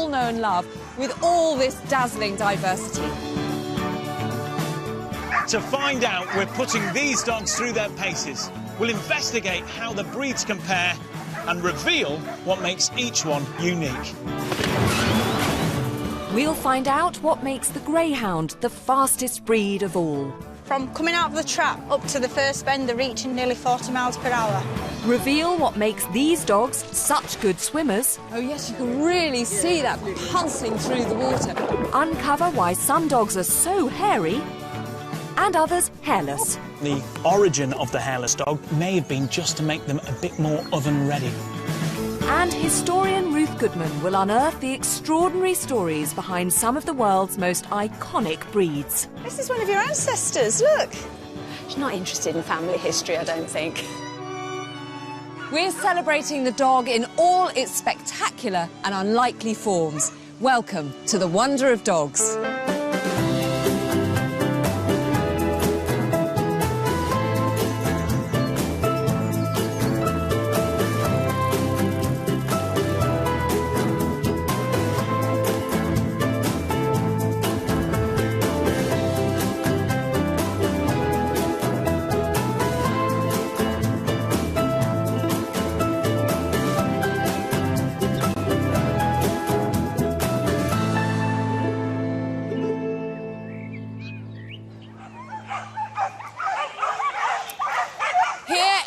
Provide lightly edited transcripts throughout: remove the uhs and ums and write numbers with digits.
all know and love with all this dazzling diversity. To find out, we're putting these dogs through their paces. We'll investigate how the breeds compare and reveal what makes each one unique. We'll find out what makes the greyhound the fastest breed of all. From coming out of the trap up to the first bend, they're reaching nearly 40 miles per hour. Reveal what makes these dogs such good swimmers. Oh yes, you can really see that pulsing through the water. Uncover why some dogs are so hairy and others hairless. The origin of the hairless dog may have been just to make them a bit more oven-ready. And historian Ruth Goodman will unearth the extraordinary stories behind some of the world's most iconic breeds. This is one of your ancestors, look. She's not interested in family history, I don't think. We're celebrating the dog in all its spectacular and unlikely forms. Welcome to the wonder of dogs.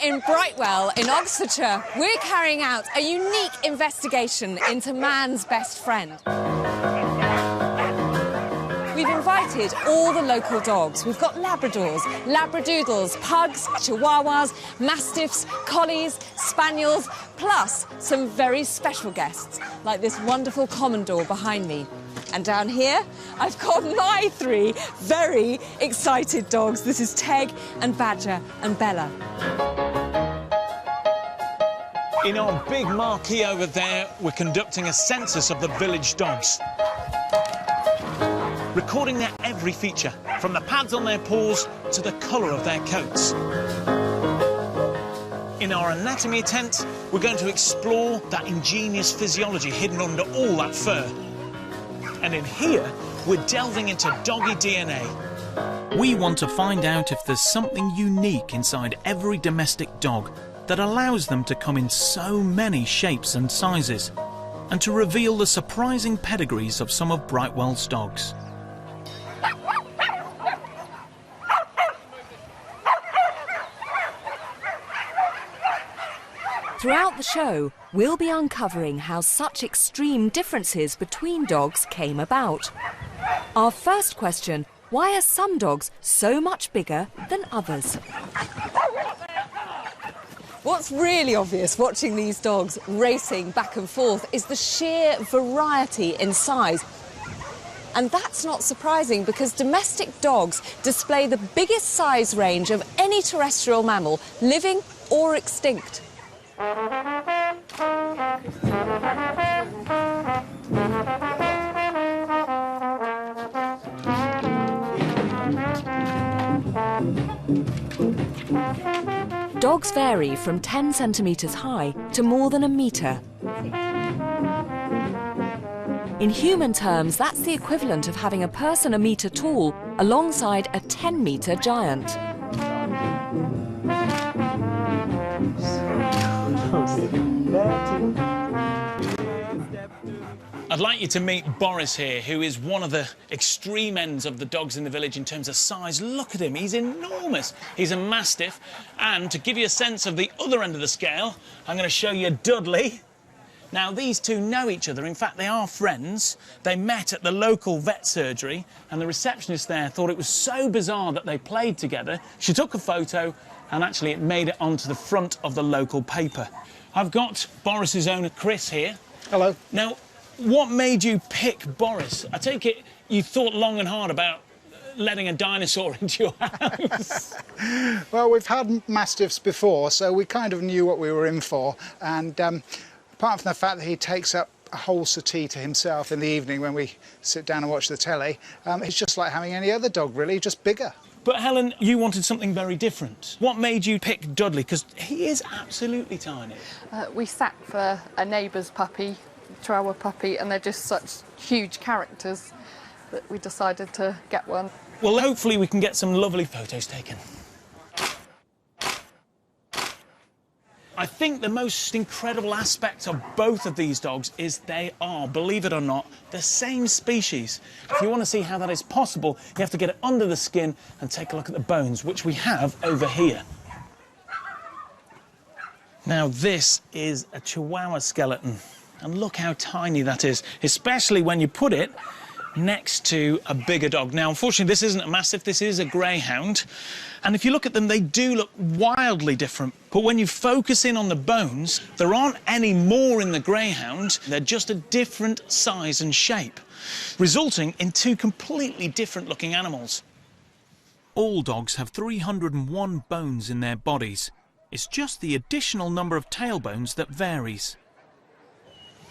In Brightwell, in Oxfordshire, we're carrying out a unique investigation into man's best friend. We've invited all the local dogs. We've got Labradors, Labradoodles, Pugs, Chihuahuas, Mastiffs, Collies, Spaniels, plus some very special guests, like this wonderful Commodore behind me. And down here, I've got my three very excited dogs. This is Teg and Badger and Bella. In our big marquee over there, we're conducting a census of the village dogs. Recording their every feature, from the pads on their paws to the colour of their coats. In our anatomy tent, we're going to explore that ingenious physiology hidden under all that fur. And in here, we're delving into doggy DNA. We want to find out if there's something unique inside every domestic dog that allows them to come in so many shapes and sizes, and to reveal the surprising pedigrees of some of Brightwell's dogs. Throughout the show, we'll be uncovering how such extreme differences between dogs came about. Our first question: why are some dogs so much bigger than others? What's really obvious watching these dogs racing back and forth is the sheer variety in size. And that's not surprising because domestic dogs display the biggest size range of any terrestrial mammal, living or extinct. Dogs vary from 10 centimetres high to more than a metre. In human terms, that's the equivalent of having a person a metre tall alongside a 10-metre giant. I'd like you to meet Boris here, who is one of the extreme ends of the dogs in the village in terms of size. Look at him, he's enormous. He's a Mastiff. And to give you a sense of the other end of the scale, I'm going to show you Dudley. Now, these two know each other. In fact, they are friends. They met at the local vet surgery, and the receptionist there thought it was so bizarre that they played together. She took a photo, and actually it made it onto the front of the local paper. I've got Boris's owner, Chris, here. Hello. Now, what made you pick Boris? I take it you thought long and hard about letting a dinosaur into your house. Well, we've had Mastiffs before, so we kind of knew what we were in for. And apart from the fact that he takes up a whole settee to himself in the evening when we sit down and watch the telly, it's just like having any other dog, really, just bigger. But, Helen, you wanted something very different. What made you pick Dudley? Because he is absolutely tiny. We sat for a neighbour's puppy Chihuahua puppy, and they're just such huge characters that we decided to get one. Well, hopefully we can get some lovely photos taken. I think the most incredible aspect of both of these dogs is they are, believe it or not, the same species. If you want to see how that is possible, you have to get it under the skin and take a look at the bones, which we have over here. Now, this is a Chihuahua skeleton, and look how tiny that is, especially when you put it next to a bigger dog. Now, unfortunately, this isn't a Mastiff, this is a Greyhound. And if you look at them, they do look wildly different. But when you focus in on the bones, there aren't any more in the Greyhound. They're just a different size and shape, resulting in two completely different looking animals. All dogs have 301 bones in their bodies. It's just the additional number of tailbones that varies.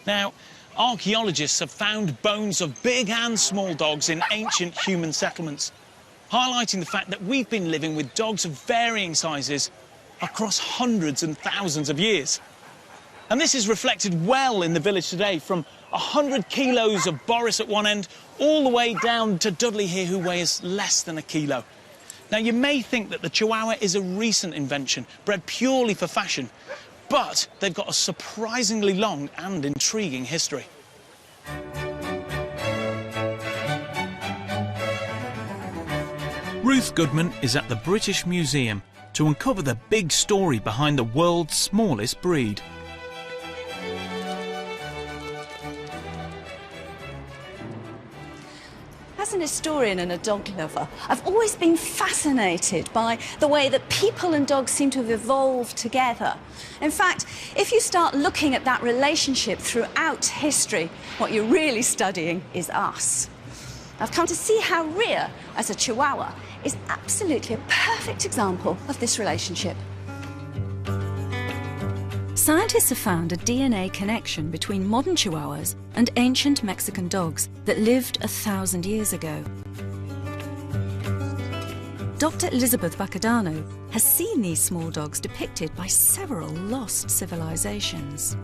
Now, archaeologists have found bones of big and small dogs in ancient human settlements, highlighting the fact that we've been living with dogs of varying sizes across hundreds and thousands of years. And this is reflected well in the village today, from 100 kilos of Boris at one end all the way down to Dudley here, who weighs less than a kilo. Now, you may think that the Chihuahua is a recent invention, bred purely for fashion, but they've got a surprisingly long and intriguing history. Ruth Goodman is at the British Museum to uncover the big story behind the world's smallest breed. As an historian and a dog lover, I've always been fascinated by the way that people and dogs seem to have evolved together. In fact, if you start looking at that relationship throughout history, what you're really studying is us. I've come to see how Rhea, as a Chihuahua, is absolutely a perfect example of this relationship. Scientists have found a DNA connection between modern Chihuahuas and ancient Mexican dogs that lived 1,000 years ago. Dr. Elizabeth Bacadano has seen these small dogs depicted by several lost civilizations.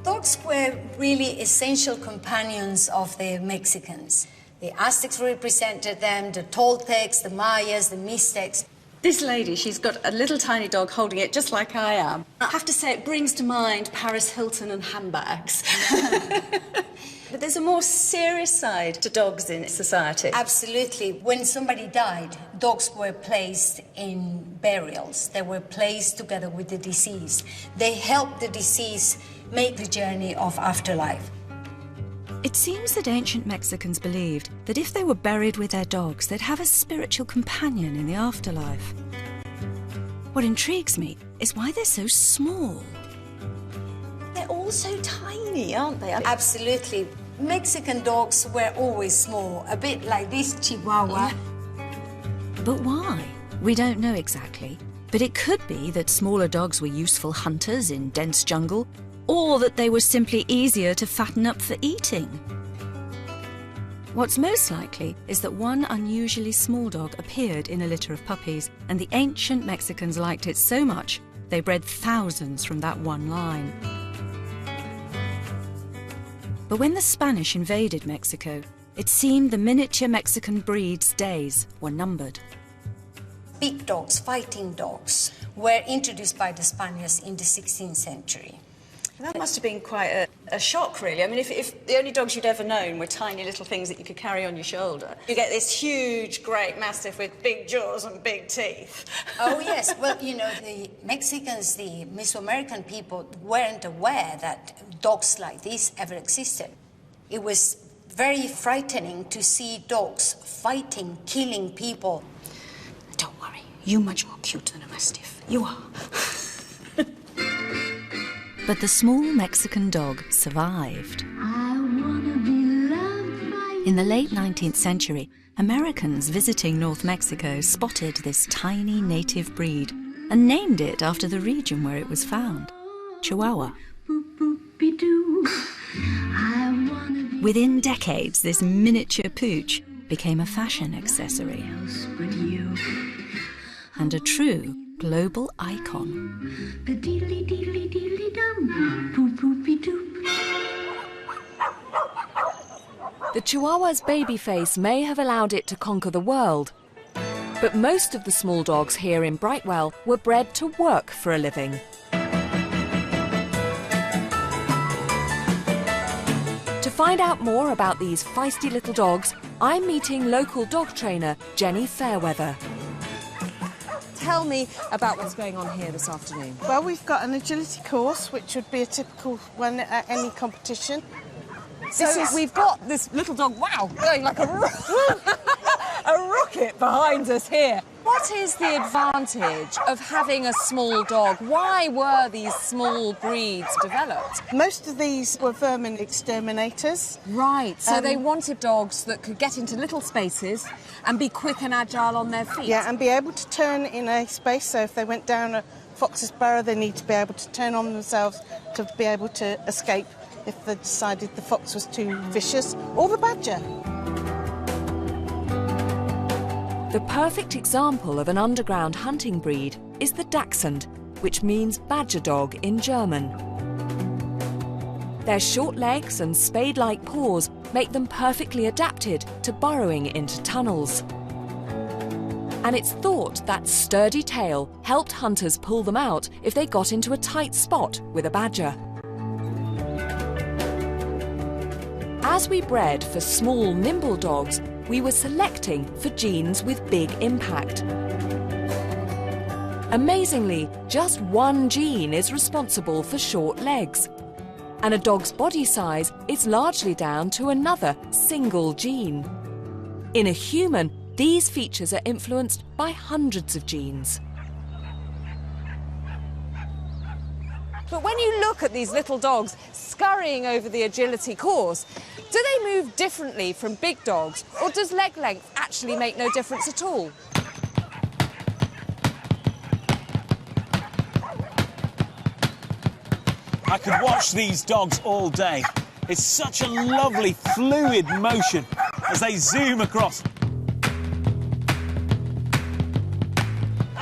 Dogs were really essential companions of the Mexicans. The Aztecs represented them, the Toltecs, the Mayas, the Mixtecs. This lady, she's got a little tiny dog holding it just like I am. I have to say, it brings to mind Paris Hilton and handbags. But there's a more serious side to dogs in society. Absolutely. When somebody died, dogs were placed in burials. They were placed together with the deceased. They helped the deceased make the journey of afterlife. It seems that ancient Mexicans believed that if they were buried with their dogs, they'd have a spiritual companion in the afterlife. What intrigues me is why they're so small. They're all so tiny, aren't they? Absolutely. Mexican dogs were always small, a bit like this Chihuahua. But why? We don't know exactly. But it could be that smaller dogs were useful hunters in dense jungle, or that they were simply easier to fatten up for eating. What's most likely is that one unusually small dog appeared in a litter of puppies, and the ancient Mexicans liked it so much they bred thousands from that one line. But when the Spanish invaded Mexico, it seemed the miniature Mexican breed's days were numbered. Big dogs, fighting dogs, were introduced by the Spaniards in the 16th century. That must have been quite a shock, really. I mean, if the only dogs you'd ever known were tiny little things that you could carry on your shoulder, you get this huge, great Mastiff with big jaws and big teeth. Oh, yes. Well, you know, the Mexicans, the Mesoamerican people, weren't aware that dogs like this ever existed. It was very frightening to see dogs fighting, killing people. Don't worry, you're much more cute than a Mastiff. You are. But the small Mexican dog survived. In the late 19th century, Americans visiting North Mexico spotted this tiny native breed and named it after the region where it was found, Chihuahua. Within decades, this miniature pooch became a fashion accessory and a true global icon. The Chihuahua's baby face may have allowed it to conquer the world, but most of the small dogs here in Brightwell were bred to work for a living. To find out more about these feisty little dogs, I'm meeting local dog trainer Jenny Fairweather. Tell me about what's going on here this afternoon. Well, we've got an agility course, which would be a typical one at any competition. So we've got this little dog, wow, going like a rocket behind us here. What is the advantage of having a small dog? Why were these small breeds developed? Most of these were vermin exterminators. Right, so they wanted dogs that could get into little spaces and be quick and agile on their feet. Yeah, and be able to turn in a space, so if they went down a fox's burrow, they need to be able to turn on themselves to be able to escape if they decided the fox was too vicious, or the badger. The perfect example of an underground hunting breed is the Dachshund, which means badger dog in German. Their short legs and spade-like paws make them perfectly adapted to burrowing into tunnels. And it's thought that sturdy tail helped hunters pull them out if they got into a tight spot with a badger. As we bred for small, nimble dogs, we were selecting for genes with big impact. Amazingly, just one gene is responsible for short legs, and a dog's body size is largely down to another single gene. In a human, these features are influenced by hundreds of genes. But when you look at these little dogs scurrying over the agility course, do they move differently from big dogs, or does leg length actually make no difference at all? I could watch these dogs all day. It's such a lovely, fluid motion as they zoom across.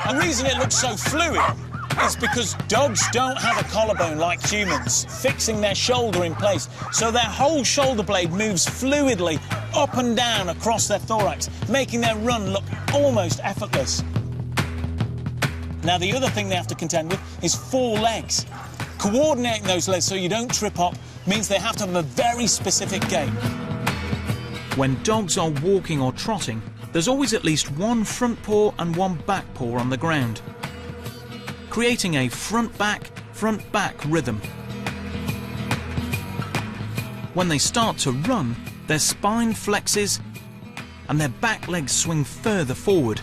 The reason it looks so fluid is because dogs don't have a collarbone like humans, fixing their shoulder in place, so their whole shoulder blade moves fluidly up and down across their thorax, making their run look almost effortless. Now, the other thing they have to contend with is 4 legs. Coordinating those legs so you don't trip up means they have to have a very specific gait. When dogs are walking or trotting, there's always at least one front paw and one back paw on the ground, creating a front-back rhythm. When they start to run, their spine flexes and their back legs swing further forward.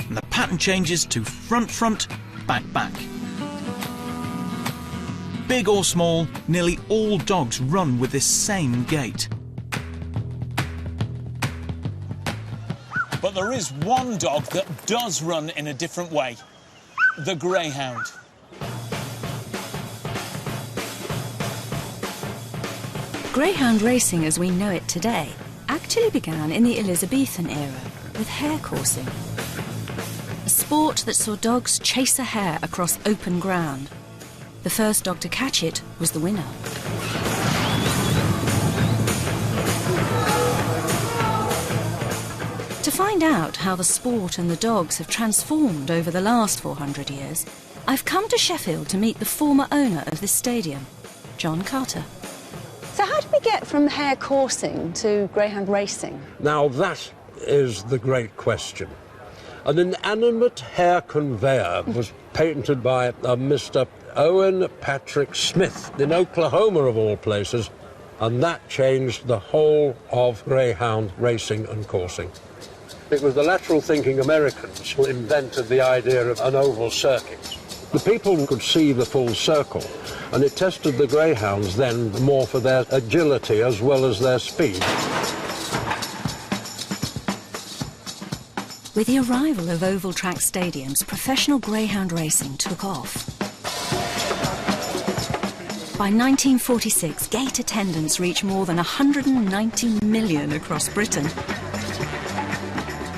And the pattern changes to front, back. Big or small, nearly all dogs run with this same gait. But there is one dog that does run in a different way. The greyhound. Greyhound racing as we know it today actually began in the Elizabethan era with hare coursing, a sport that saw dogs chase a hare across open ground. The first dog to catch it was the winner. To find out how the sport and the dogs have transformed over the last 400 years, I've come to Sheffield to meet the former owner of this stadium, John Carter. So how did we get from hare coursing to greyhound racing? Now that is the great question. An inanimate hare conveyor was patented by Mr. Owen Patrick Smith in Oklahoma, of all places, and that changed the whole of greyhound racing and coursing. It was the lateral-thinking Americans who invented the idea of an oval circuit. The people could see the full circle, and it tested the greyhounds then more for their agility as well as their speed. With the arrival of oval track stadiums, professional greyhound racing took off. By 1946, gate attendance reached more than 190 million across Britain.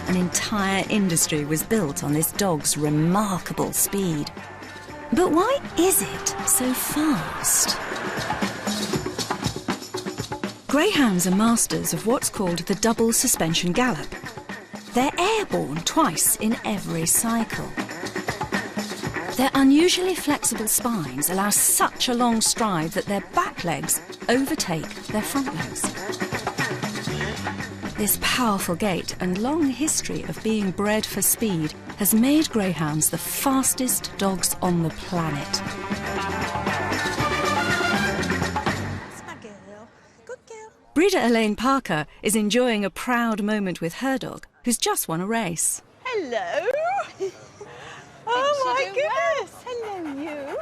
An entire industry was built on this dog's remarkable speed. But why is it so fast? Greyhounds are masters of what's called the double suspension gallop. They're airborne twice in every cycle. Their unusually flexible spines allow such a long stride that their back legs overtake their front legs. This powerful gait and long history of being bred for speed has made greyhounds the fastest dogs on the planet. That's my girl. Good girl. Breeder Elaine Parker is enjoying a proud moment with her dog, who's just won a race. Hello. Oh my goodness! Hello, you.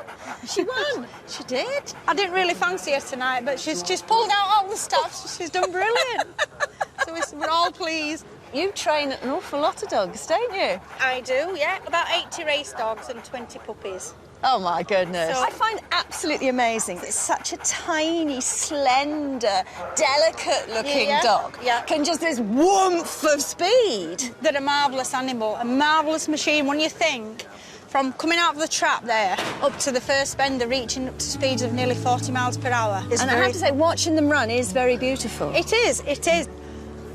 She won. She did. I didn't really fancy her tonight, but she's pulled out all the stops. She's done brilliant. So we're all pleased. You train an awful lot of dogs, don't you? I do, yeah. About 80 race dogs and 20 puppies. Oh my goodness. So I find it absolutely amazing that such a tiny, slender, delicate-looking dog can just this woomph of speed. They're a marvellous animal, a marvellous machine. When you think, from coming out of the trap there up to the first bend, they're reaching up to speeds of nearly 40 miles per hour. And I have to say, watching them run is very beautiful. It is, it is.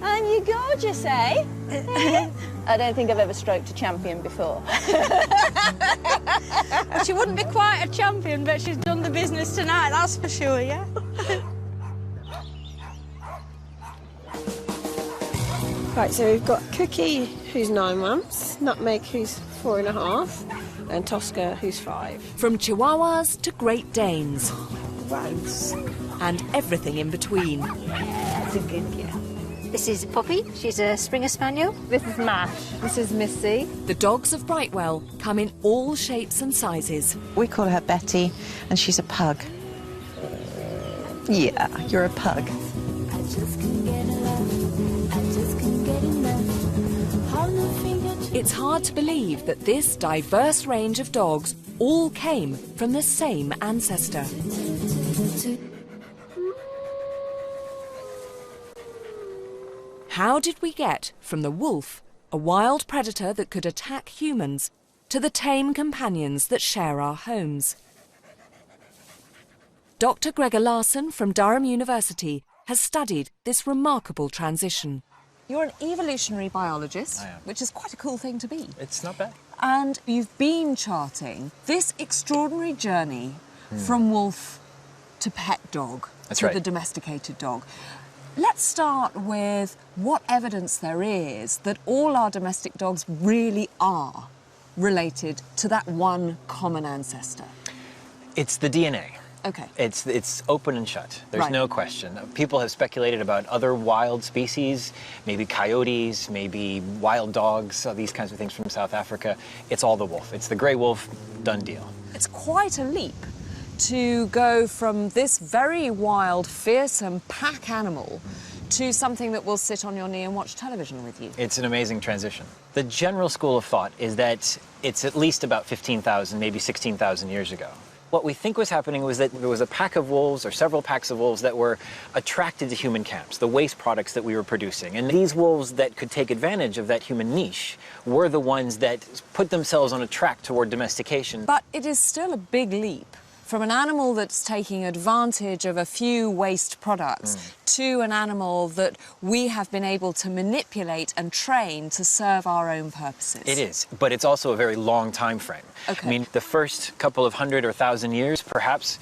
And you're gorgeous, eh? I don't think I've ever stroked a champion before. Well, she wouldn't be quite a champion, but she's done the business tonight, that's for sure, yeah? Right, so we've got Cookie, who's 9 months, Nutmeg, who's 4.5, and Tosca, who's 5. From Chihuahuas to Great Danes. Wows. And everything in between. That's a good girl. This is Poppy. She's a Springer Spaniel. This is Mash. This is Missy. The dogs of Brightwell come in all shapes and sizes. We call her Betty, and she's a pug. Yeah, you're a pug. It's hard to believe that this diverse range of dogs all came from the same ancestor. How did we get from the wolf, a wild predator that could attack humans, to the tame companions that share our homes? Dr. Gregor Larson from Durham University has studied this remarkable transition. You're an evolutionary biologist, which is quite a cool thing to be. It's not bad. And you've been charting this extraordinary journey from wolf to pet dog, to the domesticated dog. Let's start with what evidence there is that all our domestic dogs really are related to that one common ancestor. It's the DNA. Okay. It's open and shut. There's no question. People have speculated about other wild species, maybe coyotes, maybe wild dogs, these kinds of things from South Africa. It's all the wolf. It's the grey wolf, done deal. It's quite a leap to go from this very wild, fearsome pack animal to something that will sit on your knee and watch television with you. It's an amazing transition. The general school of thought is that it's at least about 15,000, maybe 16,000 years ago. What we think was happening was that there was a pack of wolves or several packs of wolves that were attracted to human camps, the waste products that we were producing. And these wolves that could take advantage of that human niche were the ones that put themselves on a track toward domestication. But it is still a big leap from an animal that's taking advantage of a few waste products to an animal that we have been able to manipulate and train to serve our own purposes. It is, but it's also a very long time frame. Okay. I mean, the first couple of 100 or 1,000 years, perhaps,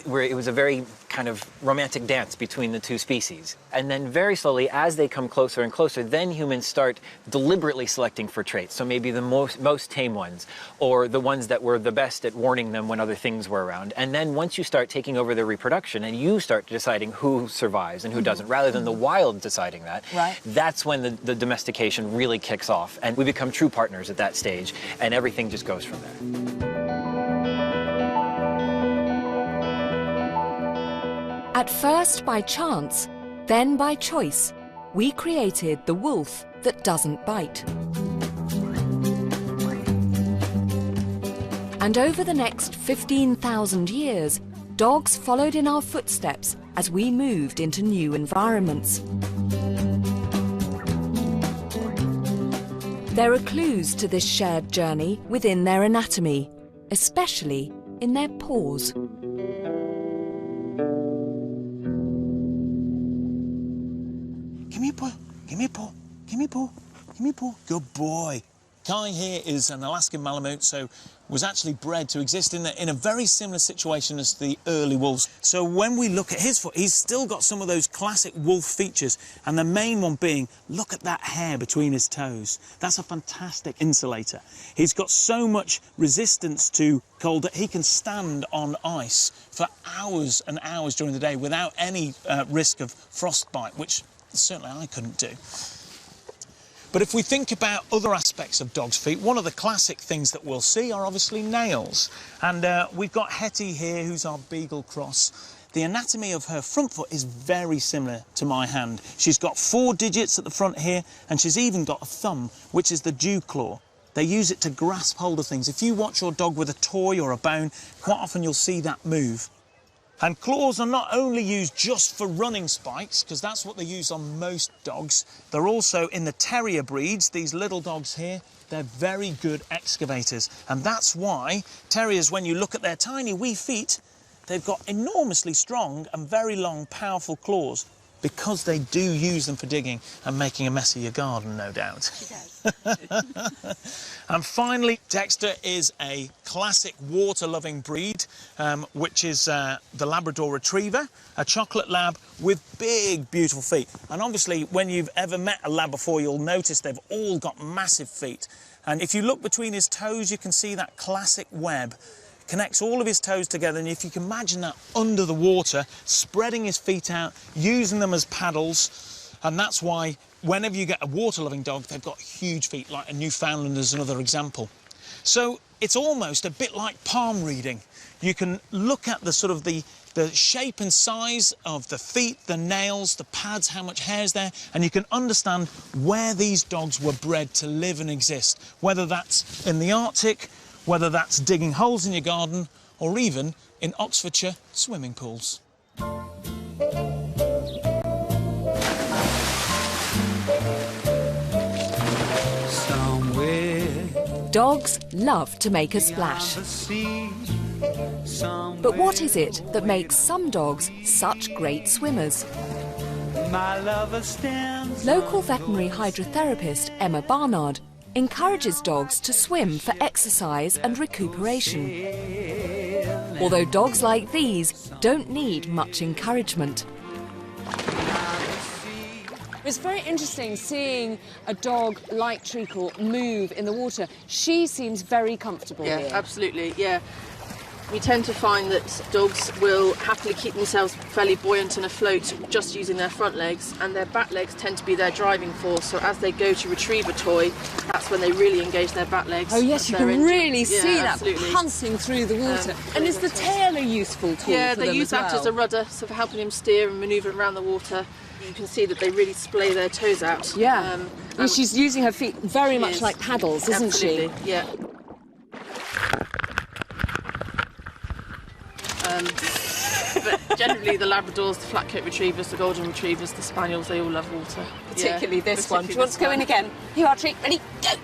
where it was a very kind of romantic dance between the two species. And then very slowly, as they come closer and closer, then humans start deliberately selecting for traits. So maybe the most tame ones, or the ones that were the best at warning them when other things were around. And then once you start taking over their reproduction and you start deciding who survives and who doesn't, rather than the wild deciding that, that's when the domestication really kicks off. And we become true partners at that stage, and everything just goes from there. At first by chance, then by choice, we created the wolf that doesn't bite. And over the next 15,000 years, dogs followed in our footsteps as we moved into new environments. There are clues to this shared journey within their anatomy, especially in their paws. Give me a paw. Give me a paw. Give me a paw. Give me a paw. Good boy. Kai here is an Alaskan Malamute, so was actually bred to exist in a very similar situation as the early wolves. So when we look at his foot, he's still got some of those classic wolf features, and the main one being, look at that hair between his toes. That's a fantastic insulator. He's got so much resistance to cold that he can stand on ice for hours and hours during the day without any risk of frostbite, which certainly I couldn't do. But if we think about other aspects of dogs' feet, one of the classic things that we'll see are obviously nails. And we've got Hetty here, who's our beagle cross. The anatomy of her front foot is very similar to my hand. She's got 4 digits at the front here, and she's even got a thumb, which is the dew claw. They use it to grasp hold of things. If you watch your dog with a toy or a bone, quite often you'll see that move. And claws are not only used just for running spikes, because that's what they use on most dogs. They're also, in the terrier breeds, these little dogs here, they're very good excavators. And that's why terriers, when you look at their tiny wee feet, they've got enormously strong and very long, powerful claws, because they do use them for digging and making a mess of your garden, no doubt. She does. And finally, Dexter is a classic water-loving breed, which is the Labrador Retriever, a chocolate lab with big, beautiful feet. And obviously, when you've ever met a lab before, you'll notice they've all got massive feet. And if you look between his toes, you can see that classic web. Connects all of his toes together, and if you can imagine that under the water, spreading his feet out, using them as paddles, and that's why whenever you get a water-loving dog, they've got huge feet, like a Newfoundland is another example. So it's almost a bit like palm reading. You can look at the sort of the shape and size of the feet, the nails, the pads, how much hair is there, and you can understand where these dogs were bred to live and exist, whether that's in the Arctic, whether that's digging holes in your garden, or even in Oxfordshire swimming pools. Dogs love to make a splash. But what is it that makes some dogs such great swimmers? Local veterinary hydrotherapist Emma Barnard encourages dogs to swim for exercise and recuperation. Although dogs like these don't need much encouragement. It's very interesting seeing a dog like Treacle move in the water. She seems very comfortable here. Yeah, absolutely, yeah. We tend to find that dogs will happily keep themselves fairly buoyant and afloat just using their front legs, and their back legs tend to be their driving force. So as they go to retrieve a toy, that's when they really engage their back legs. Oh yes, you can really see that absolutely. Punching through the water. And is the tail a useful tool Yeah, for they them use as that well? as a rudder, so for helping him steer and manoeuvre around the water. You can see that they really splay their toes out. Yeah, and she's using her feet very much like paddles, isn't absolutely, she? Yeah. But generally the Labradors, the flat-coat Retrievers, the Golden Retrievers, the Spaniels, they all love water. Particularly this one. Do you want to go in again? You are, Treat. Ready, go!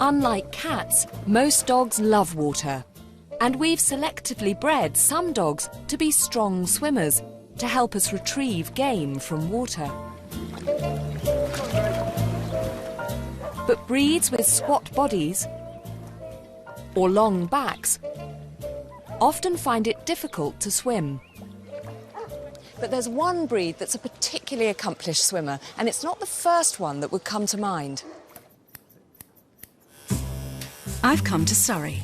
Unlike cats, most dogs love water. And we've selectively bred some dogs to be strong swimmers to help us retrieve game from water. But breeds with squat bodies or long backs often find it difficult to swim. But there's one breed that's a particularly accomplished swimmer, and it's not the first one that would come to mind. I've come to Surrey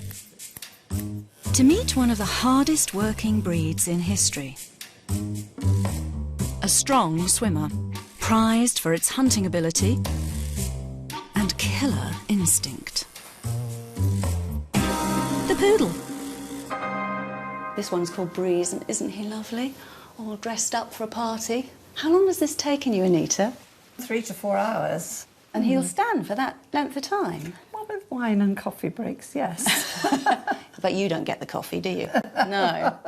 to meet one of the hardest working breeds in history. A strong swimmer, prized for its hunting ability and killer instinct. The poodle. This one's called Breeze, and isn't he lovely? All dressed up for a party. How long has this taken you, Anita? 3 to 4 hours. And he'll stand for that length of time? Well, with wine and coffee breaks, yes. But you don't get the coffee, do you? No.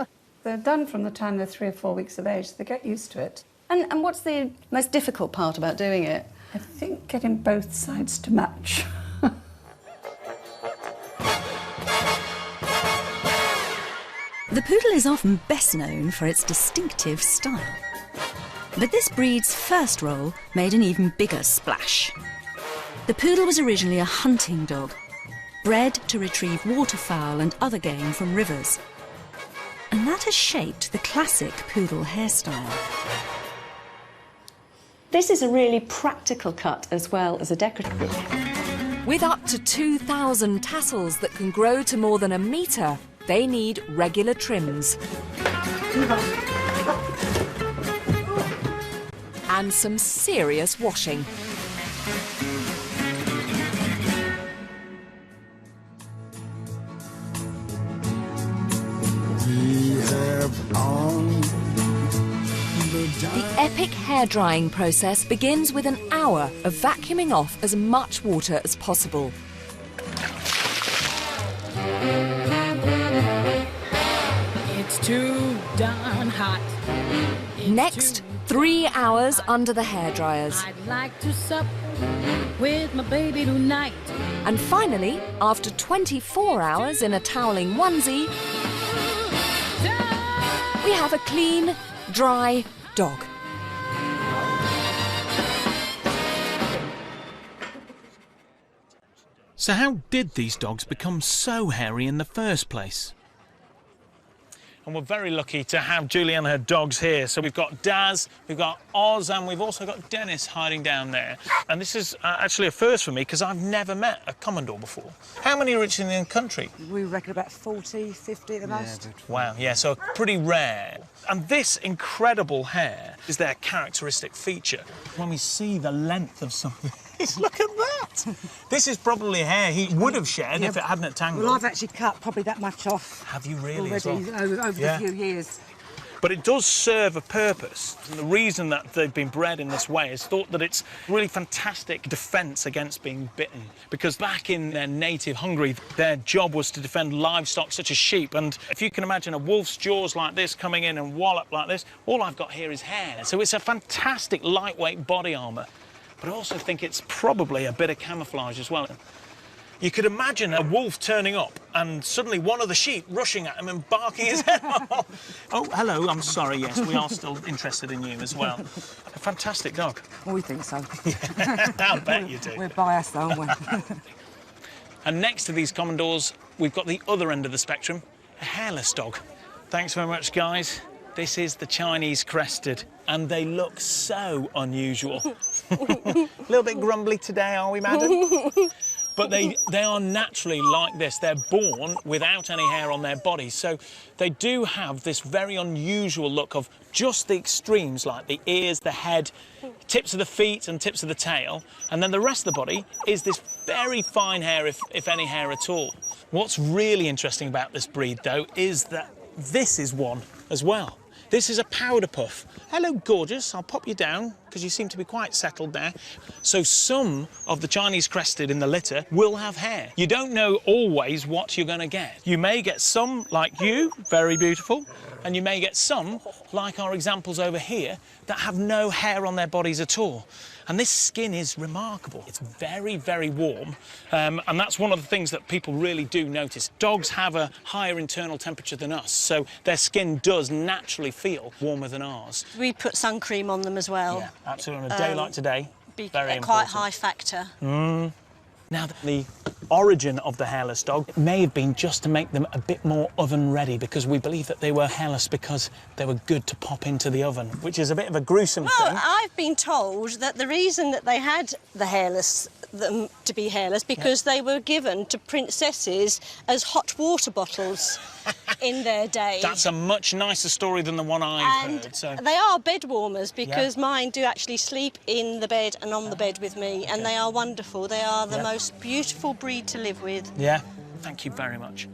They're done from the time they're 3 or 4 weeks of age, so they get used to it. And what's the most difficult part about doing it? I think getting both sides to match. The poodle is often best known for its distinctive style. But this breed's first role made an even bigger splash. The poodle was originally a hunting dog, bred to retrieve waterfowl and other game from rivers. And that has shaped the classic poodle hairstyle. This is a really practical cut as well as a decorative. With up to 2,000 tassels that can grow to more than 1 metre, they need regular trims. And some serious washing. The epic hair drying process begins with an hour of vacuuming off as much water as possible. It's too darn hot. Next, 3 hours under the hairdryers. I'd like to sup with my baby tonight. And finally, after 24 hours in a toweling onesie, we have a clean, dry dog. So how did these dogs become so hairy in the first place? And we're very lucky to have Julie and her dogs here. So we've got Daz, we've got Oz, and we've also got Dennis hiding down there. And this is actually a first for me because I've never met a Commodore before. How many are actually in the country? We reckon about 40, 50 at the most. Wow, yeah, so pretty rare. And this incredible hair is their characteristic feature. When we see the length of something, look at that! This is probably hair he would have shed if it hadn't tangled. Well, I've actually cut probably that much off. Have you really? Already, over the few years. But it does serve a purpose. And the reason that they've been bred in this way is thought that it's really fantastic defence against being bitten. Because back in their native Hungary, their job was to defend livestock such as sheep. And if you can imagine a wolf's jaws like this coming in and wallop like this, all I've got here is hair. So it's a fantastic lightweight body armour. But I also think it's probably a bit of camouflage as well. You could imagine a wolf turning up and suddenly one of the sheep rushing at him and barking his head off. Oh, hello, I'm sorry, yes, we are still interested in you as well. A fantastic dog. Well, we think so. Yeah, I'll bet you do. We're biased, aren't we? And next to these Commodores, we've got the other end of the spectrum, a hairless dog. Thanks very much, guys. This is the Chinese crested, and they look so unusual. A little bit grumbly today, are we, madam? But they are naturally like this. They're born without any hair on their body. So they do have this very unusual look of just the extremes, like the ears, the head, tips of the feet and tips of the tail. And then the rest of the body is this very fine hair, if any hair at all. What's really interesting about this breed, though, is that this is one as well. This is a powder puff. Hello, gorgeous. I'll pop you down because you seem to be quite settled there. So some of the Chinese crested in the litter will have hair. You don't know always what you're going to get. You may get some like you, very beautiful, and you may get some, like our examples over here, that have no hair on their bodies at all. And this skin is remarkable. It's very, very warm, and that's one of the things that people really do notice. Dogs have a higher internal temperature than us, so their skin does naturally feel warmer than ours. We put sun cream on them as well. Yeah, absolutely. On a day like today, very important. Quite high factor. Now, the origin of the hairless dog may have been just to make them a bit more oven ready, because we believe that they were hairless because they were good to pop into the oven, which is a bit of a gruesome thing. Well, I've been told that the reason that they had them to be hairless because they were given to princesses as hot water bottles in their day. That's a much nicer story than the one I've heard. So. They are bed warmers because mine do actually sleep in the bed and on the bed with me, and they are wonderful. They are the most beautiful breed to live with. Yeah, thank you very much.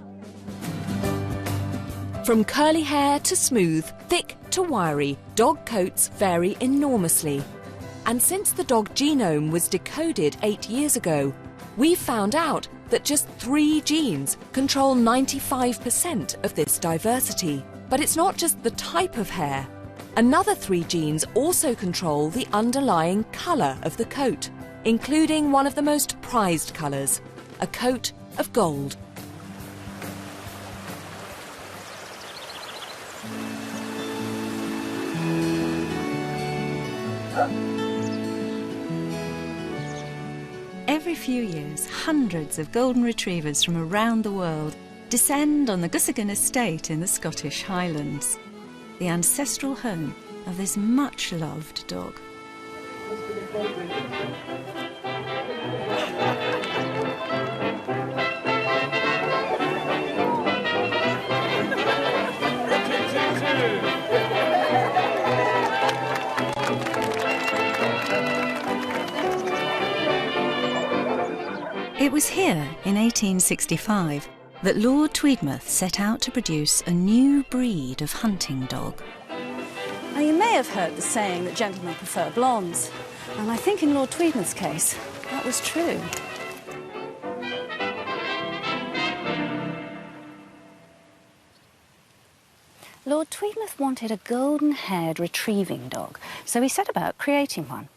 From curly hair to smooth, thick to wiry, dog coats vary enormously. And since the dog genome was decoded 8 years ago, we found out that just 3 genes control 95% of this diversity. But it's not just the type of hair. Another 3 genes also control the underlying colour of the coat, including one of the most prized colours, a coat of gold. Every few years, hundreds of golden retrievers from around the world descend on the Gusigan estate in the Scottish Highlands, the ancestral home of this much-loved dog. It was here in 1865 that Lord Tweedmouth set out to produce a new breed of hunting dog. Now, you may have heard the saying that gentlemen prefer blondes, and I think in Lord Tweedmouth's case, that was true. Lord Tweedmouth wanted a golden-haired retrieving dog, so he set about creating one.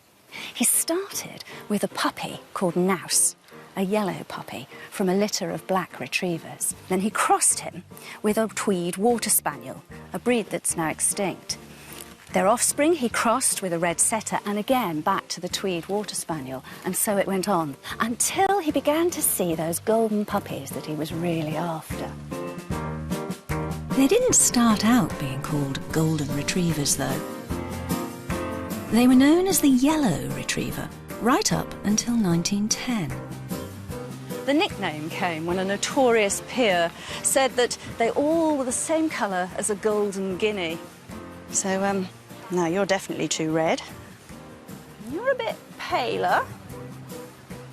He started with a puppy called Nouse, a yellow puppy from a litter of black retrievers. Then he crossed him with a Tweed Water Spaniel, a breed that's now extinct. Their offspring he crossed with a red setter and again back to the Tweed Water Spaniel, and so it went on, until he began to see those golden puppies that he was really after. They didn't start out being called golden retrievers, though. They were known as the yellow retriever, right up until 1910. The nickname came when a notorious peer said that they all were the same colour as a golden guinea. So, no, you're definitely too red. You're a bit paler.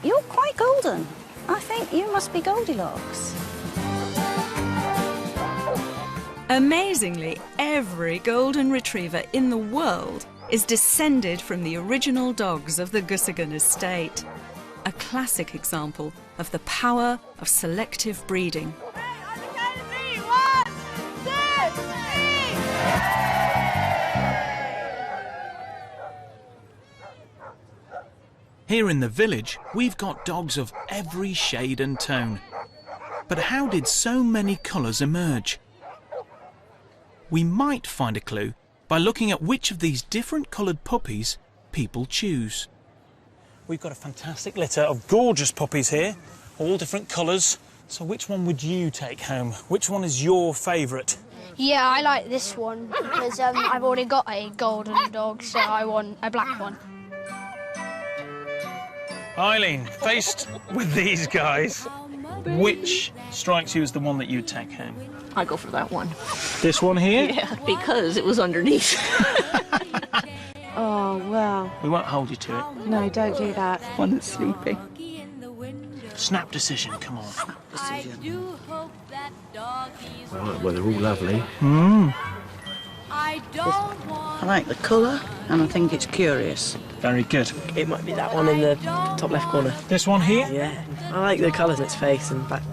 You're quite golden. I think you must be Goldilocks. Amazingly, every golden retriever in the world is descended from the original dogs of the Gusigan estate. A classic example of the power of selective breeding. Here in the village, we've got dogs of every shade and tone. But how did so many colours emerge? We might find a clue by looking at which of these different coloured puppies people choose. We've got a fantastic litter of gorgeous puppies here, all different colours. So which one would you take home? Which one is your favourite? Yeah, I like this one because I've already got a golden dog, so I want a black one. Eileen, faced with these guys, which strikes you as the one that you'd take home? I go for that one. This one here? Yeah, because it was underneath. Oh, well. We won't hold you to it. No, don't do that. One that's sleeping. Snap decision, come on. Right, well, they're all lovely. I like the colour, and I think it's curious. Very good. It might be that one in the top left corner. This one here? Yeah. I like the colours in its face and back.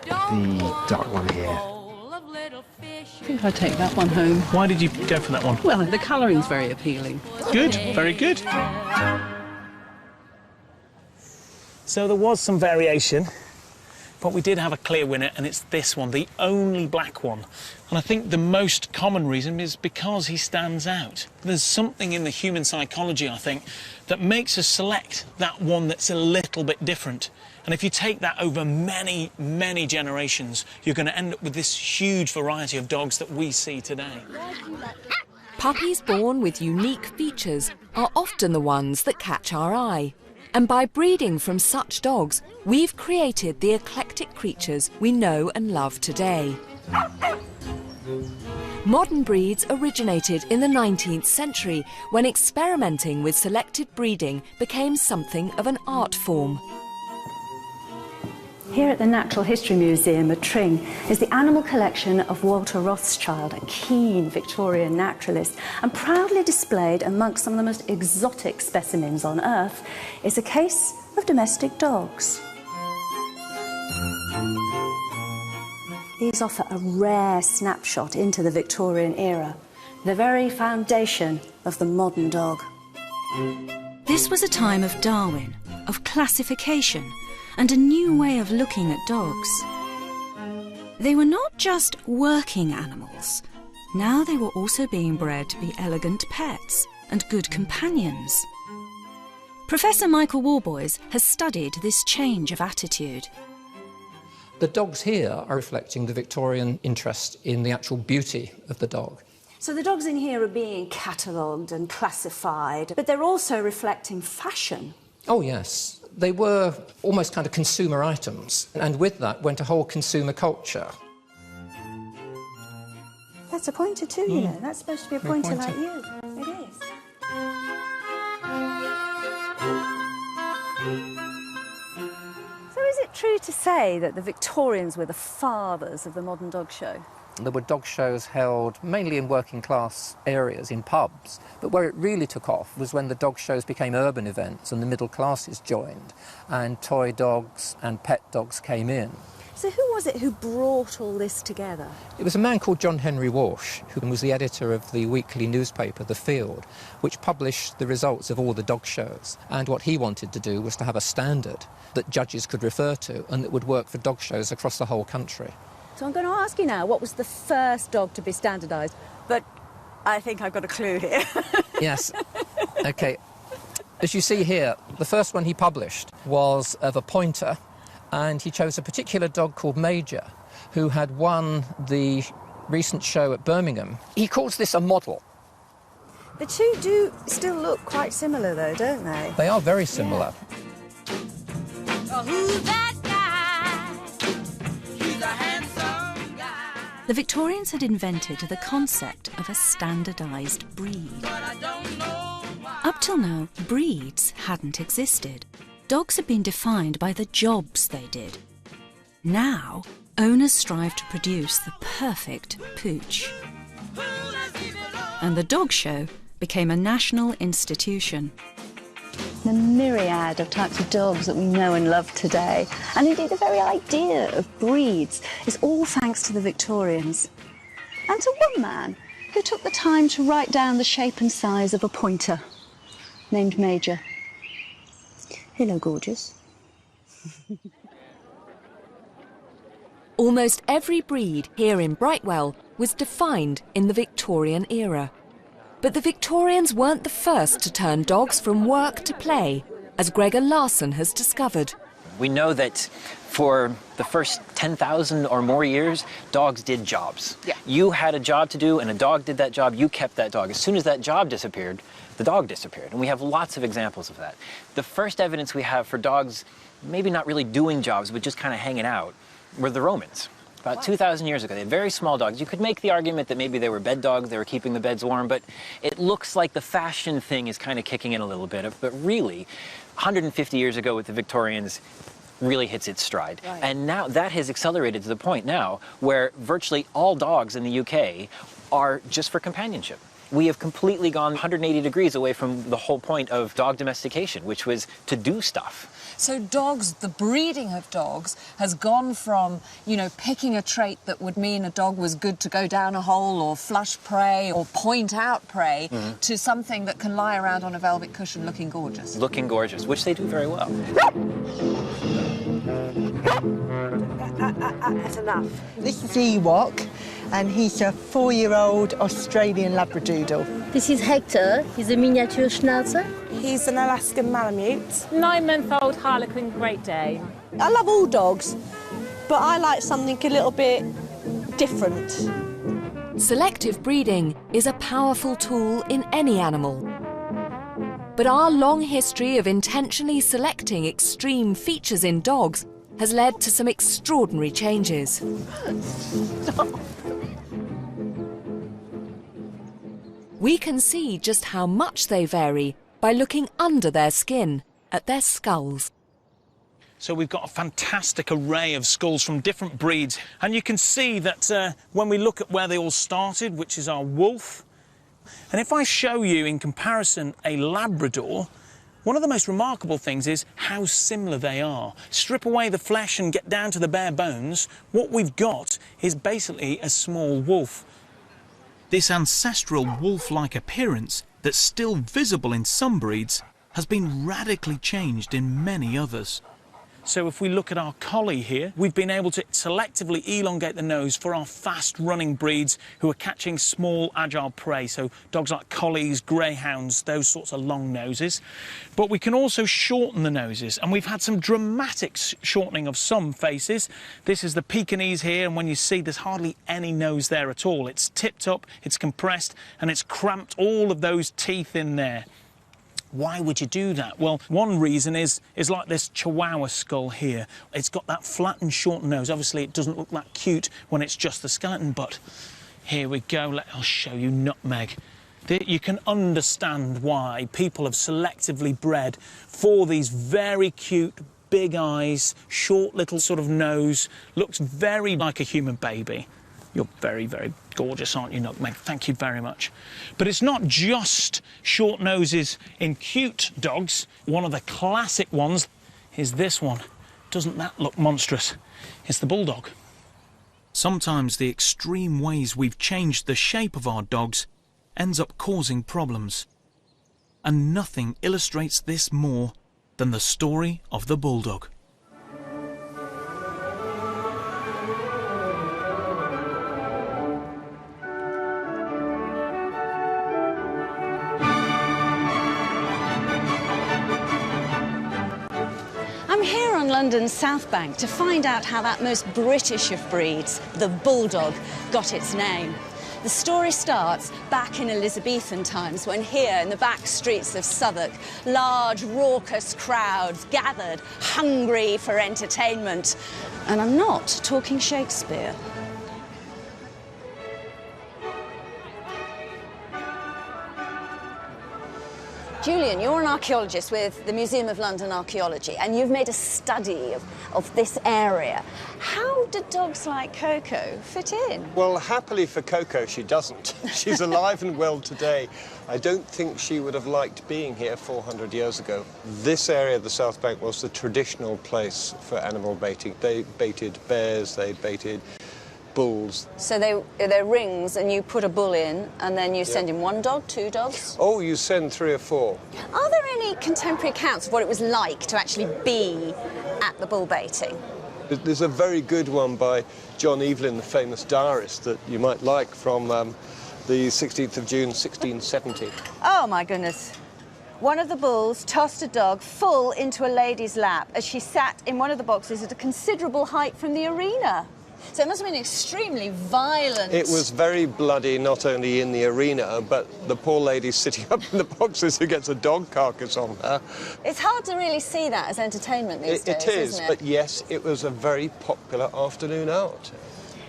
The dark one here. I think I'd take that one home. Why did you go for that one? Well, the colouring's very appealing. Good, very good. So there was some variation, but we did have a clear winner, and it's this one, the only black one. And I think the most common reason is because he stands out. There's something in the human psychology, I think, that makes us select that one that's a little bit different. And if you take that over many, many generations, you're going to end up with this huge variety of dogs that we see today. Puppies born with unique features are often the ones that catch our eye. And by breeding from such dogs, we've created the eclectic creatures we know and love today. Modern breeds originated in the 19th century when experimenting with selective breeding became something of an art form. Here at the Natural History Museum at Tring is the animal collection of Walter Rothschild, a keen Victorian naturalist, and proudly displayed amongst some of the most exotic specimens on Earth is a case of domestic dogs. These offer a rare snapshot into the Victorian era, the very foundation of the modern dog. This was a time of Darwin, of classification, and a new way of looking at dogs. They were not just working animals. Now they were also being bred to be elegant pets and good companions. Professor Michael Warboys has studied this change of attitude. The dogs here are reflecting the Victorian interest in the actual beauty of the dog. So the dogs in here are being catalogued and classified, but they're also reflecting fashion. Oh yes, they were almost kind of consumer items, and with that went a whole consumer culture. That's a pointer too, you know. That's supposed to be a pointer like you. It is. So is it true to say that the Victorians were the fathers of the modern dog show? There were dog shows held mainly in working class areas, in pubs, but where it really took off was when the dog shows became urban events and the middle classes joined, and toy dogs and pet dogs came in. So who was it who brought all this together? It was a man called John Henry Walsh, who was the editor of the weekly newspaper The Field, which published the results of all the dog shows. And what he wanted to do was to have a standard that judges could refer to and that would work for dog shows across the whole country. So I'm going to ask you now, what was the first dog to be standardised? But I think I've got a clue here. Yes. OK. As you see here, the first one he published was of a pointer, and he chose a particular dog called Major, who had won the recent show at Birmingham. He calls this a model. The two do still look quite similar, though, don't they? They are very similar. Yeah. Who's that guy? He's a handsome guy. The Victorians had invented the concept of a standardised breed. Up till now, breeds hadn't existed. Dogs had been defined by the jobs they did. Now, owners strive to produce the perfect pooch. And the dog show became a national institution. The myriad of types of dogs that we know and love today, and indeed the very idea of breeds, is all thanks to the Victorians. And to one man who took the time to write down the shape and size of a pointer, named Major. Hello, gorgeous. Almost every breed here in Brightwell was defined in the Victorian era. But the Victorians weren't the first to turn dogs from work to play, as Gregor Larson has discovered. We know that for the first 10,000 or more years, dogs did jobs. Yeah. You had a job to do and a dog did that job, you kept that dog. As soon as that job disappeared, the dog disappeared. And we have lots of examples of that. The first evidence we have for dogs maybe not really doing jobs, but just kind of hanging out, were the Romans. About 2,000 years ago, they had very small dogs. You could make the argument that maybe they were bed dogs, they were keeping the beds warm, but it looks like the fashion thing is kind of kicking in a little bit. But really, 150 years ago with the Victorians, really hits its stride. Right. And now that has accelerated to the point now where virtually all dogs in the UK are just for companionship. We have completely gone 180 degrees away from the whole point of dog domestication, which was to do stuff. So dogs, the breeding of dogs has gone from, you know, picking a trait that would mean a dog was good to go down a hole or flush prey or point out prey to something that can lie around on a velvet cushion looking gorgeous. Looking gorgeous, which they do very well. That's enough. This is Ewok, and he's a 4-year-old Australian Labradoodle. This is Hector. He's a miniature Schnauzer. He's an Alaskan Malamute. 9-month-old Harlequin Great Dane. I love all dogs, but I like something a little bit different. Selective breeding is a powerful tool in any animal. But our long history of intentionally selecting extreme features in dogs has led to some extraordinary changes. We can see just how much they vary by looking under their skin, at their skulls. So we've got a fantastic array of skulls from different breeds, and you can see that when we look at where they all started, which is our wolf, and if I show you in comparison a Labrador, one of the most remarkable things is how similar they are. Strip away the flesh and get down to the bare bones, what we've got is basically a small wolf. This ancestral wolf-like appearance that's still visible in some breeds has been radically changed in many others. So if we look at our collie here, we've been able to selectively elongate the nose for our fast-running breeds who are catching small, agile prey. So dogs like collies, greyhounds, those sorts of long noses. But we can also shorten the noses, and we've had some dramatic shortening of some faces. This is the Pekingese here, and when you see there's hardly any nose there at all. It's tipped up, it's compressed, and it's cramped all of those teeth in there. Why would you do that? Well, one reason is like this Chihuahua skull here. It's got that flattened, short nose. Obviously, it doesn't look that cute when it's just the skeleton, but here we go. I'll show you Nutmeg. You can understand why people have selectively bred for these very cute, big eyes, short little sort of nose. Looks very like a human baby. You're very, very gorgeous, aren't you, Nutmeg? Thank you very much. But it's not just short noses in cute dogs. One of the classic ones is this one. Doesn't that look monstrous? It's the bulldog. Sometimes the extreme ways we've changed the shape of our dogs ends up causing problems. And nothing illustrates this more than the story of the bulldog. Here on London's South Bank to find out how that most British of breeds, the bulldog, got its name. The story starts back in Elizabethan times when here in the back streets of Southwark, large raucous crowds gathered, hungry for entertainment. And I'm not talking Shakespeare. Julian, you're an archaeologist with the Museum of London Archaeology, and you've made a study of this area. How do dogs like Coco fit in? Well, happily for Coco, she doesn't. She's alive and well today. I don't think she would have liked being here 400 years ago. This area of the South Bank was the traditional place for animal baiting. They baited bears, they baited bulls. So they're rings, and you put a bull in, and then you send in one dog, two dogs? Oh, you send 3 or 4. Are there any contemporary accounts of what it was like to actually be at the bull baiting? There's a very good one by John Evelyn, the famous diarist, that you might like, from the 16th of June, 1670. Oh, my goodness. One of the bulls tossed a dog full into a lady's lap as she sat in one of the boxes at a considerable height from the arena. So it must have been extremely violent. It was very bloody, not only in the arena, but the poor lady sitting up in the boxes who gets a dog carcass on her. It's hard to really see that as entertainment these days, It is, isn't it? but yes, it was a very popular afternoon out.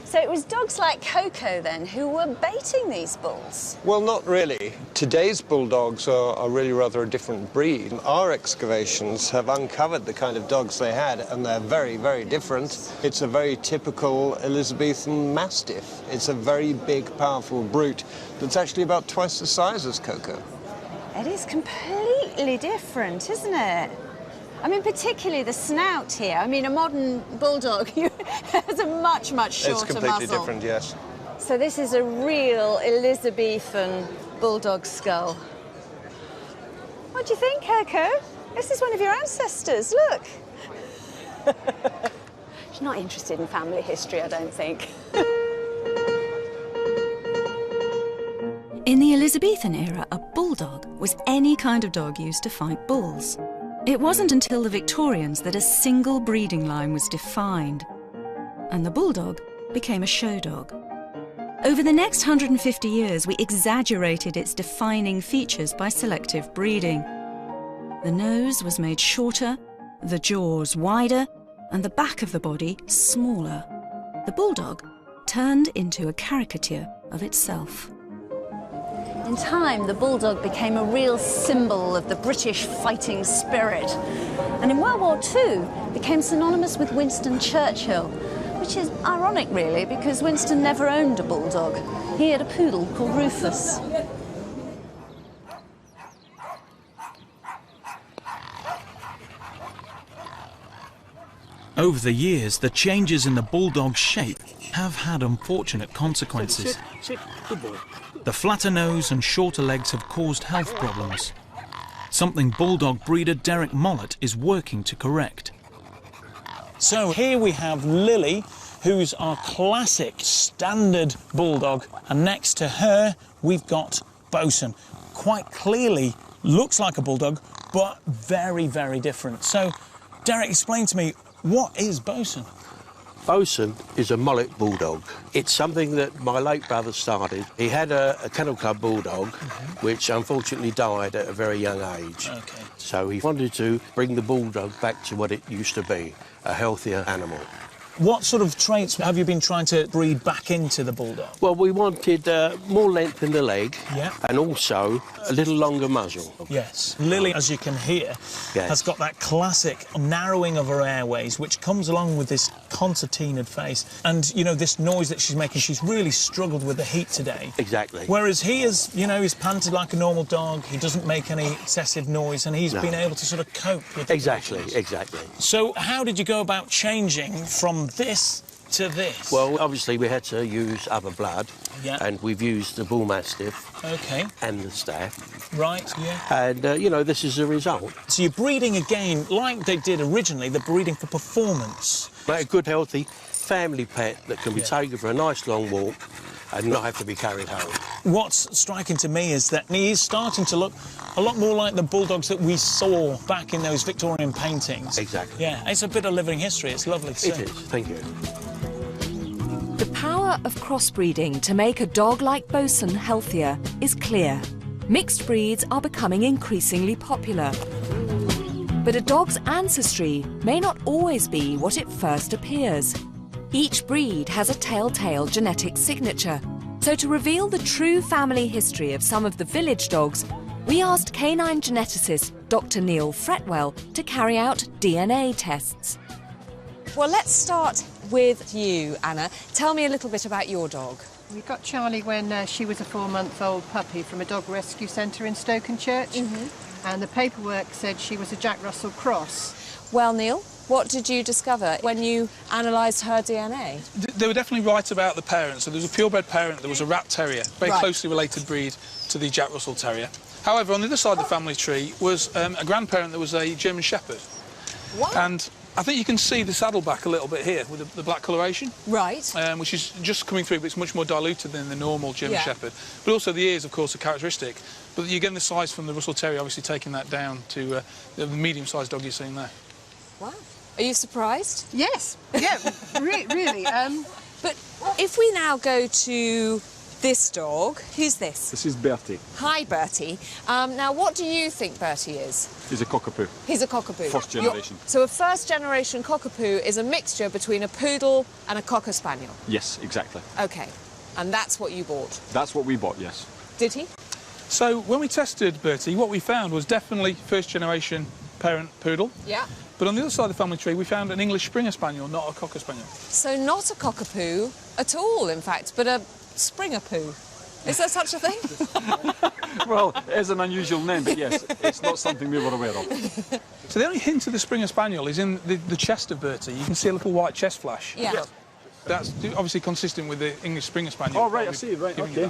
So it was dogs like Coco, then, who were baiting these bulls? Well, not really. Today's bulldogs are really rather a different breed. Our excavations have uncovered the kind of dogs they had, and they're very, very different. It's a very typical Elizabethan Mastiff. It's a very big, powerful brute that's actually about twice the size as Coco. It is completely different, isn't it? I mean, particularly the snout here. I mean, a modern bulldog has a much, much shorter muzzle. It's completely different, yes. So this is a real Elizabethan bulldog skull. What do you think, Coco? This is one of your ancestors, look. She's not interested in family history, I don't think. In the Elizabethan era, a bulldog was any kind of dog used to fight bulls. It wasn't until the Victorians that a single breeding line was defined, and the bulldog became a show dog. Over the next 150 years, we exaggerated its defining features by selective breeding. The nose was made shorter, the jaws wider, and the back of the body smaller. The bulldog turned into a caricature of itself. In time, the bulldog became a real symbol of the British fighting spirit. And in World War II, became synonymous with Winston Churchill, which is ironic, really, because Winston never owned a bulldog. He had a poodle called Rufus. Over the years, the changes in the bulldog's shape have had unfortunate consequences. Sit. Good boy. The flatter nose and shorter legs have caused health problems, something bulldog breeder Derek Mollett is working to correct. So here we have Lily, who's our classic standard bulldog, and next to her we've got Bosun. Quite clearly looks like a bulldog, but very, very different. So, Derek, explain to me, what is Bosun? Bosun is a mullet bulldog. It's something that my late brother started. He had a kennel club bulldog, which unfortunately died at a very young age. Okay. So he wanted to bring the bulldog back to what it used to be, a healthier animal. What sort of traits have you been trying to breed back into the bulldog? Well, we wanted more length in the leg, Yeah. and also a little longer muzzle. Yes. Lily, as you can hear, has got that classic narrowing of her airways, which comes along with this concertinaed face. And, you know, this noise that she's making, she's really struggled with the heat today. Exactly. Whereas he is, you know, he's panted like a normal dog, he doesn't make any excessive noise, and he's been able to sort of cope with the conditions. Exactly. So how did you go about changing from this to this? Well, obviously we had to use other blood, Yeah. and we've used the bull mastiff and the staff. Right, yeah. And, you know, this is the result. So you're breeding again, like they did originally, they're breeding for performance. Like a good, healthy family pet that can be taken for a nice long walk and not have to be carried home. What's striking to me is that he is starting to look a lot more like the bulldogs that we saw back in those Victorian paintings. Exactly. Yeah, it's a bit of living history. It's lovely to see. It is, thank you. The power of crossbreeding to make a dog like Bosun healthier is clear. Mixed breeds are becoming increasingly popular. But a dog's ancestry may not always be what it first appears. Each breed has a telltale genetic signature. So to reveal the true family history of some of the village dogs, we asked canine geneticist Dr. Neil Fretwell to carry out DNA tests. Well, let's start with you, Anna. Tell me a little bit about your dog. We got Charlie when she was a 4-month-old puppy from a dog rescue centre in Stokenchurch, and the paperwork said she was a Jack Russell cross. Well, Neil, what did you discover when you analysed her DNA? They were definitely right about the parents. So there was a purebred parent, there was a rat terrier, very closely related breed to the Jack Russell Terrier. However, on the other side of the family tree was a grandparent that was a German Shepherd. What? And I think you can see the saddleback a little bit here with the black coloration. Right. Which is just coming through, but it's much more diluted than the normal German Shepherd. But also the ears, of course, are characteristic. But you're getting the size from the Russell Terrier, obviously taking that down to the medium-sized dog you're seeing there. Wow. Are you surprised? Yes. Yeah, really. But if we now go to this dog, who's this? This is Bertie. Hi, Bertie. Now, what do you think Bertie is? He's a cockapoo. He's a cockapoo. First generation. So a first-generation cockapoo is a mixture between a poodle and a cocker spaniel? Yes, exactly. OK. And that's what you bought? That's what we bought, yes. Did he? So when we tested Bertie, what we found was definitely first-generation parent poodle. Yeah. But on the other side of the family tree, we found an English Springer Spaniel, not a Cocker Spaniel. So not a cockapoo at all, in fact, but a Springer poo. Is there such a thing? Well, it is an unusual name, but yes, it's not something we were aware of. So the only hint of the Springer Spaniel is in the chest of Bertie. You can see a little white chest flash. Yeah. That's obviously consistent with the English Springer Spaniel. Oh, right, I see, right, Giving OK. you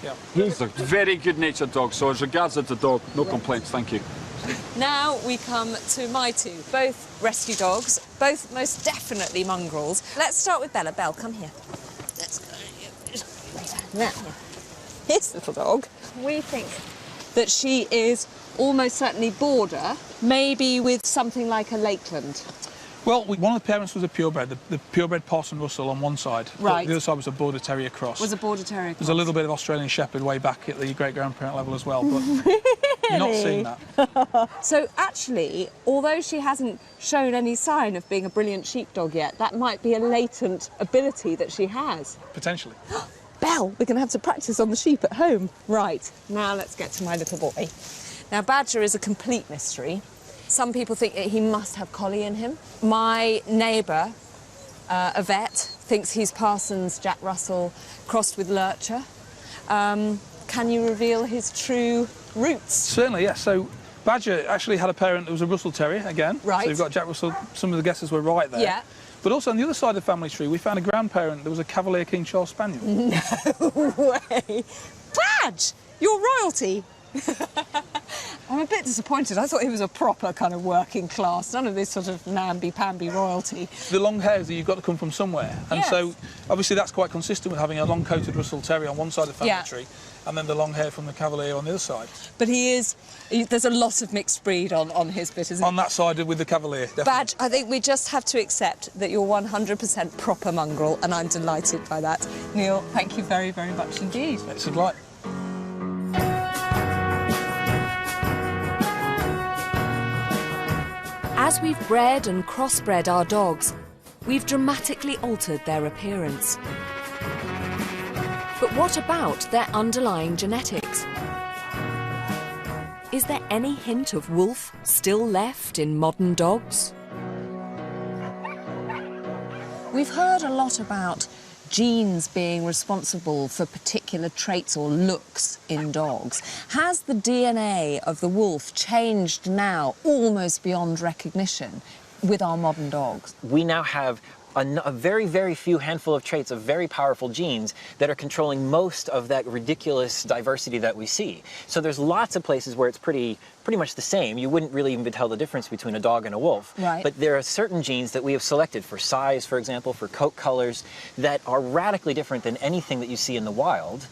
that. Yeah. He's a very good-natured dog, so as regards to the dog, no complaints, thank you. Now we come to my two, both rescue dogs, both most definitely mongrels. Let's start with Bella. Belle, come here. Let's go. Now, this little dog, we think that she is almost certainly border, maybe with something like a Lakeland. Well, one of the parents was a purebred, the purebred Parson Russell on one side. Right. The other side was a Border Terrier cross. Was a Border Terrier cross. There's a little bit of Australian Shepherd way back at the great-grandparent level as well, but you're not seeing that. So actually, although she hasn't shown any sign of being a brilliant sheepdog yet, that might be a latent ability that she has. Potentially. Belle, we're going to have to practice on the sheep at home. Right, now let's get to my little boy. Now, Badger is a complete mystery. Some people think that he must have collie in him. My neighbour, a vet, thinks he's Parsons Jack Russell crossed with Lurcher. Can you reveal his true roots? Certainly, yes. So Badger actually had a parent that was a Russell Terrier, again. Right. So you've got Jack Russell. Some of the guesses were right there. Yeah. But also on the other side of the family tree, we found a grandparent that was a Cavalier King Charles Spaniel. No way! Badge! You're royalty! I'm a bit disappointed. I thought he was a proper kind of working class, none of this sort of namby-pamby royalty. The long hairs, you've got to come from somewhere. And Yes. so, obviously, that's quite consistent with having a long-coated Russell Terrier on one side of the family tree, and then the long hair from the Cavalier on the other side. But there's a lot of mixed breed on his bit, isn't On that side with the Cavalier, definitely. Badge, I think we just have to accept that you're 100% proper mongrel, and I'm delighted by that. Neil, thank you very, very much indeed. It's a delight. As we've bred and crossbred our dogs, we've dramatically altered their appearance. But what about their underlying genetics? Is there any hint of wolf still left in modern dogs? We've heard a lot about genes being responsible for particular traits or looks in dogs. Has the DNA of the wolf changed now almost beyond recognition with our modern dogs? We now have a very, very few handful of traits of very powerful genes that are controlling most of that ridiculous diversity that we see. So there's lots of places where it's pretty much the same. You wouldn't really even tell the difference between a dog and a wolf. Right. But there are certain genes that we have selected for size, for example, for coat colors, that are radically different than anything that you see in the wild.